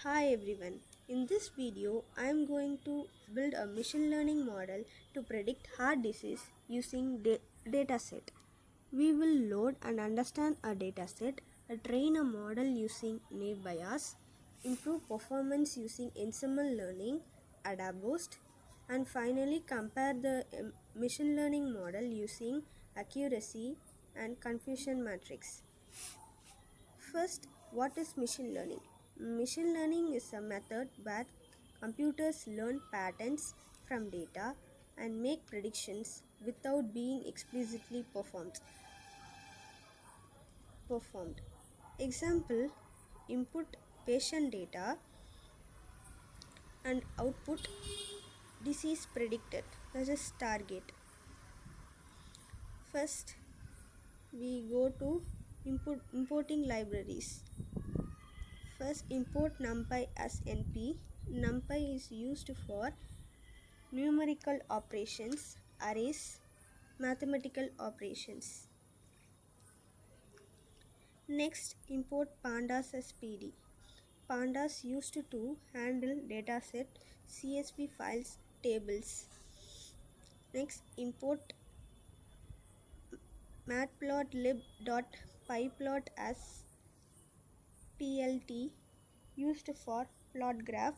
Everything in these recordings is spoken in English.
Hi everyone. In this video, I am going to build a machine learning model to predict heart disease using dataset. We will load and understand a dataset, train a model using naive Bayes, improve performance using Ensemble Learning, AdaBoost, and finally compare the machine learning model using accuracy and confusion matrix. First, what is machine learning? Machine learning is a method where computers learn patterns from data and make predictions without being explicitly performed. Example, input patient data and output disease predicted. That is target. First, we go to importing libraries. First, import NumPy as NP. NumPy is used for numerical operations, arrays, mathematical operations. Next, import pandas as PD. Pandas used to handle dataset, CSV files, tables. Next, import matplotlib.pyplot as PLT used for plot graph.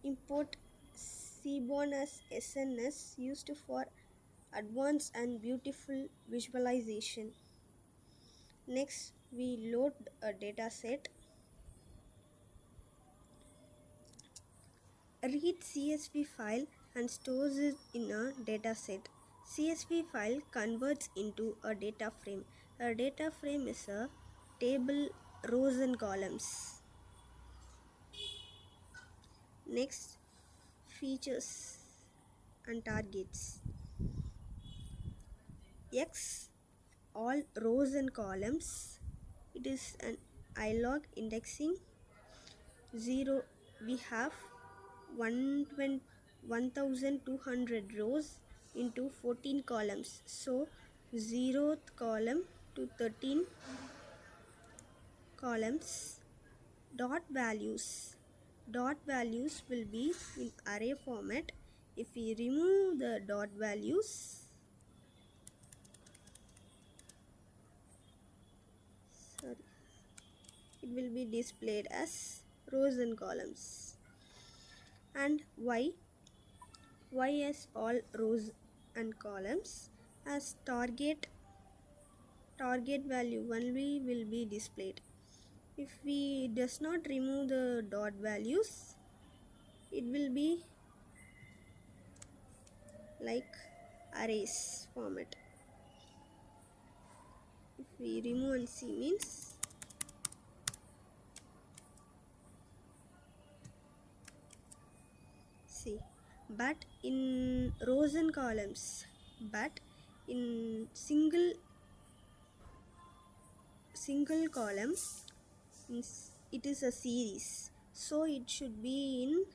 Import Seaborn as SNS used for advanced and beautiful visualization. Next, we load a dataset. Read CSV file and stores it in a dataset. CSV file converts into a data frame. A data frame is a table, rows and columns. Next, features and targets. X, all rows and columns. It is an ilog indexing. 0, we have 1200 rows into 14 columns. So 0th column to 13 columns. Dot values will be in array format. If we remove the dot values, it will be displayed as rows and columns. And y as all rows and columns, as target value only will be displayed. If we does not remove the dot values, it will be like arrays format. If we remove and see means see, but in rows and columns, but in single column, it is a series, so it should be in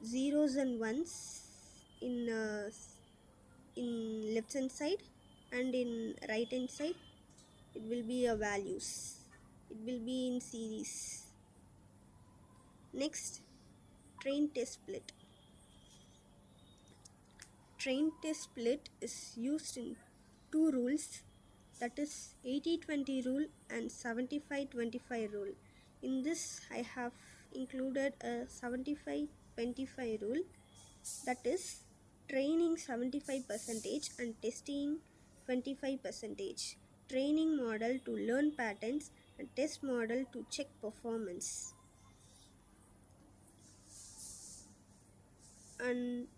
zeros and ones in left hand side, and in right hand side it will be a values. It will be in series. Next, train test split. Train test split is used in two rules, that is 80-20 rule and 75-25 rule. In this, I have included a 75-25 rule, that is training 75% and testing 25%. Training model to learn patterns and test model to check performance. And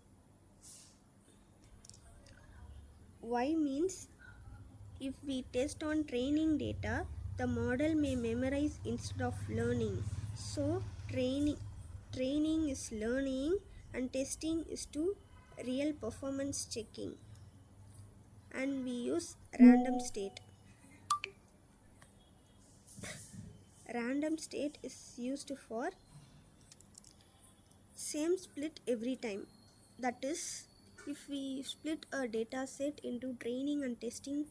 Y means if we test on training data, the model may memorize instead of learning. So training is learning and testing is to real performance checking. And we use random state. Random state is used for same split every time. That is, if we split a data set into training and testing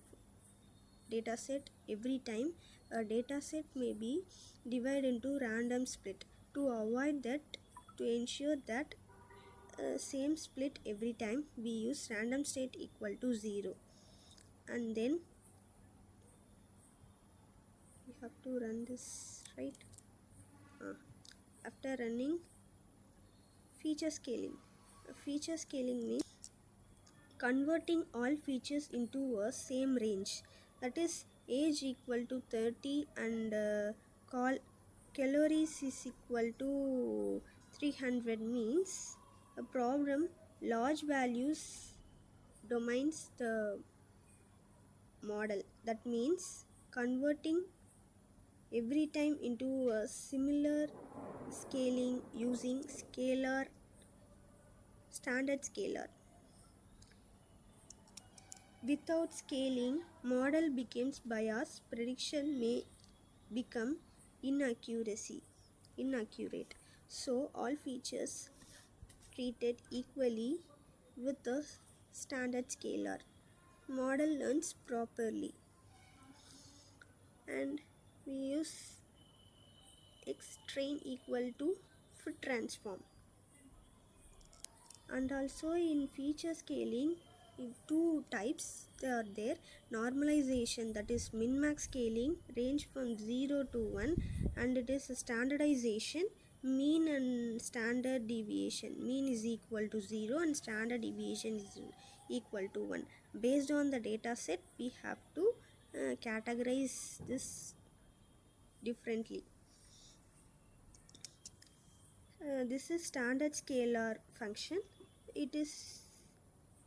dataset every time, a data set may be divided into random split. To avoid that, to ensure that same split every time, we use random state equal to 0, and then we have to run this, right? After running, feature scaling. Feature scaling means converting all features into a same range, that is age equal to 30 and calories is equal to 300 means a problem large values domains the model. That means converting every time into a similar scaling using standard scalar. Without scaling, model becomes biased, prediction may become inaccurate. So all features treated equally with the standard scalar. Model learns properly, and we use x train equal to fit transform. And also in feature scaling, in two types they are there. Normalization, that is min max scaling, range from 0 to 1, and it is a standardization, mean and standard deviation. Mean is equal to 0 and standard deviation is equal to 1. Based on the data set, we have to categorize this differently. This is standard scalar function. It is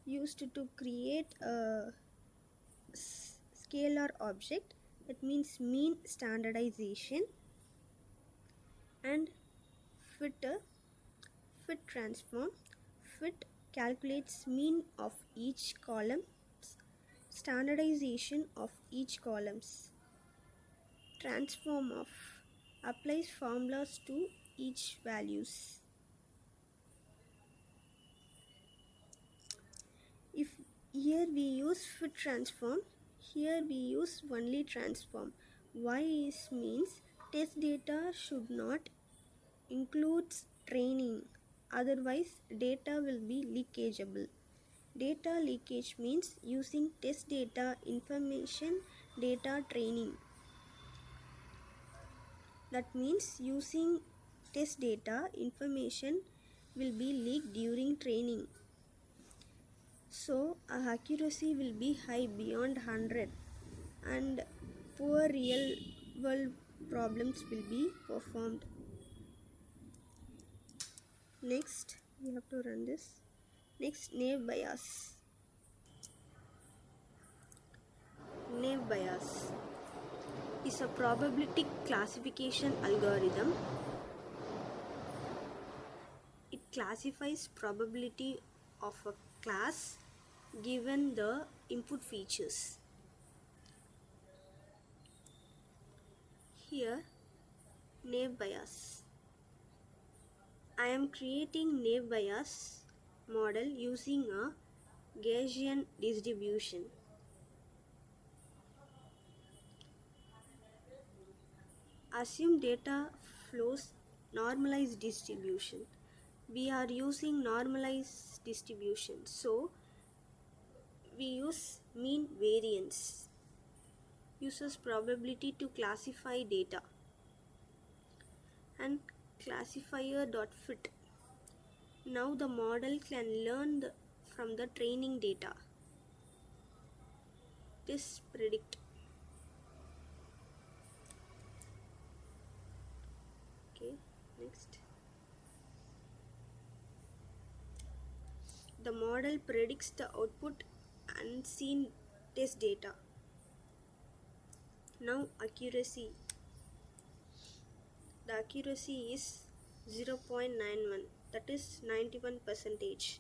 used to create a scalar object, that means mean standardization, and fit transform. Fit calculates mean of each column, standardization of each columns. Transform of applies formulas to each values. If here we use fit transform, here we use only transform. Why is means test data should not includes training, otherwise data will be leakageable. Data leakage means using test data information data training. That means using test data information will be leaked during training. So accuracy will be high beyond 100 and poor real world problems will be performed. Next, we have to run this. Next, naive bias. Naive bias is a probability classification algorithm. It classifies probability of a class given the input features. Here, naive bias. I am creating naive bias model using a Gaussian distribution. Assume data flows normalized distribution. We are using normalized distribution, so we use mean variance. Uses probability to classify data, and classifier.fit. Now the model can learn from the training data. This predict. Okay, next. The model predicts the output unseen test data. Now accuracy. The accuracy is 0.91, that is 91%.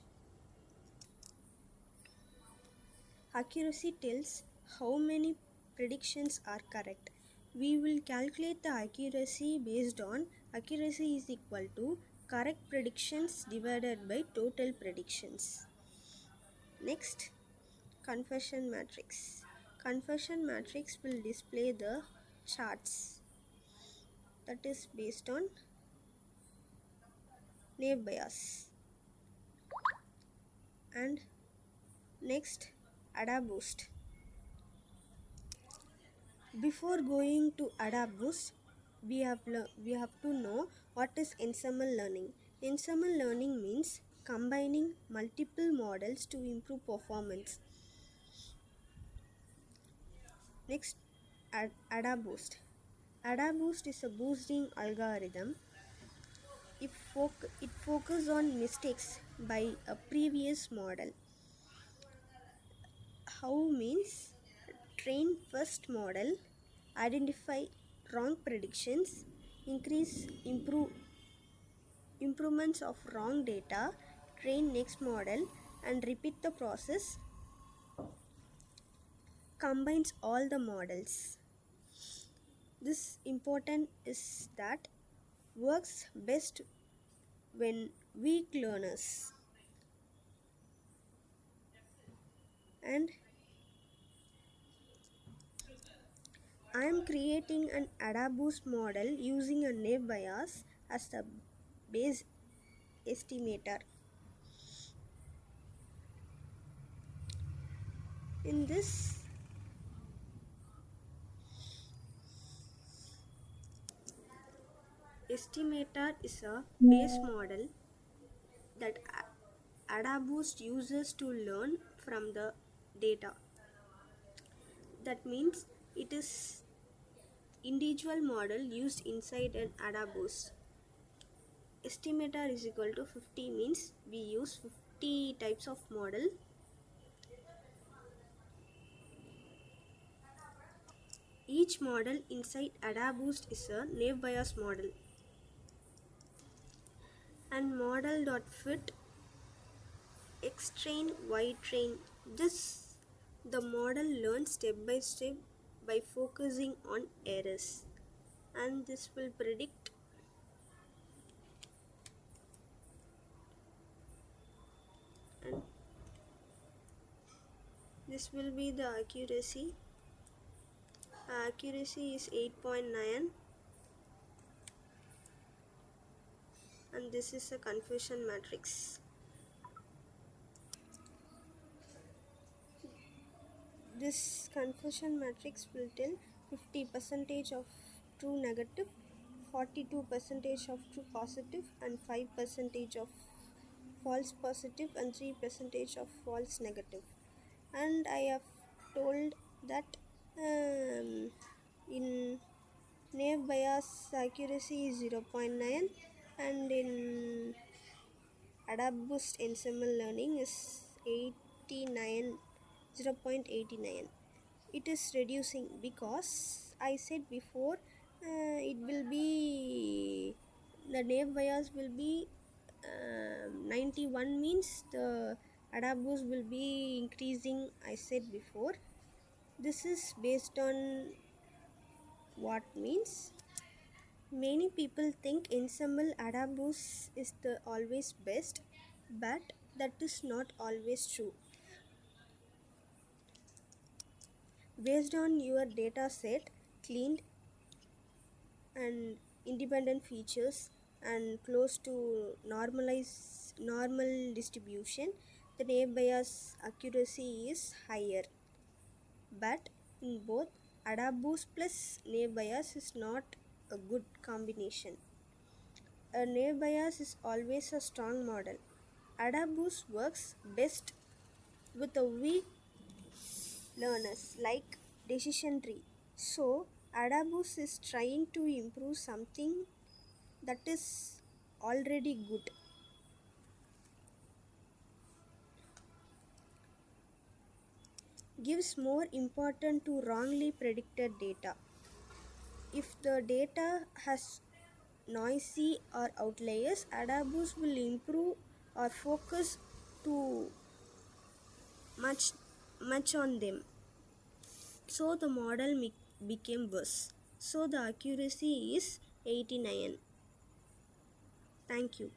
Accuracy tells how many predictions are correct. We will calculate the accuracy based on accuracy is equal to correct predictions divided by total predictions. Next, conversion matrix. Conversion matrix will display the charts, that is based on naive bias. And next, AdaBoost. Before going to AdaBoost, we have to know what is Ensemble Learning. Ensemble Learning means combining multiple models to improve performance. Next, AdaBoost. AdaBoost is a boosting algorithm. It focuses on mistakes by a previous model. How means train first model, identify wrong predictions, improvements of wrong data, train next model and repeat the process, combines all the models. This important is that works best when weak learners. And I am creating an AdaBoost model using a naive bias as the base estimator. In this estimator is a base model that AdaBoost uses to learn from the data. That means it is individual model used inside an AdaBoost. Estimator is equal to 50 means we use 50 types of model. Each model inside AdaBoost is a naive bias model. And model.fit x train y train. The model learns step by step by focusing on errors, and this will predict and this will be the accuracy. Accuracy is 8.9 and this is a confusion matrix. This confusion matrix will tell 50% of true negative, 42% of true positive and 5% of false positive and 3% of false negative. And I have told that in naive bias accuracy is 0.9 and in AdaBoost Ensemble Learning is 0.89. It is reducing because I said before it will be the naive bias will be 91 means the AdaBoost will be increasing. I said before this is based on what means many people think Ensemble AdaBoost is the always best, but that is not always true. Based on your data set, cleaned and independent features and close to normal distribution, the naive bias accuracy is higher. But in both, AdaBoost plus naive bias is not a good combination. A naive bias is always a strong model. AdaBoost works best with a weak learners like decision tree. So AdaBoost is trying to improve something that is already good. Gives more importance to wrongly predicted data. If the data has noisy or outliers, AdaBoost will improve or focus too much on them. So the model became worse. So the accuracy is 89. Thank you.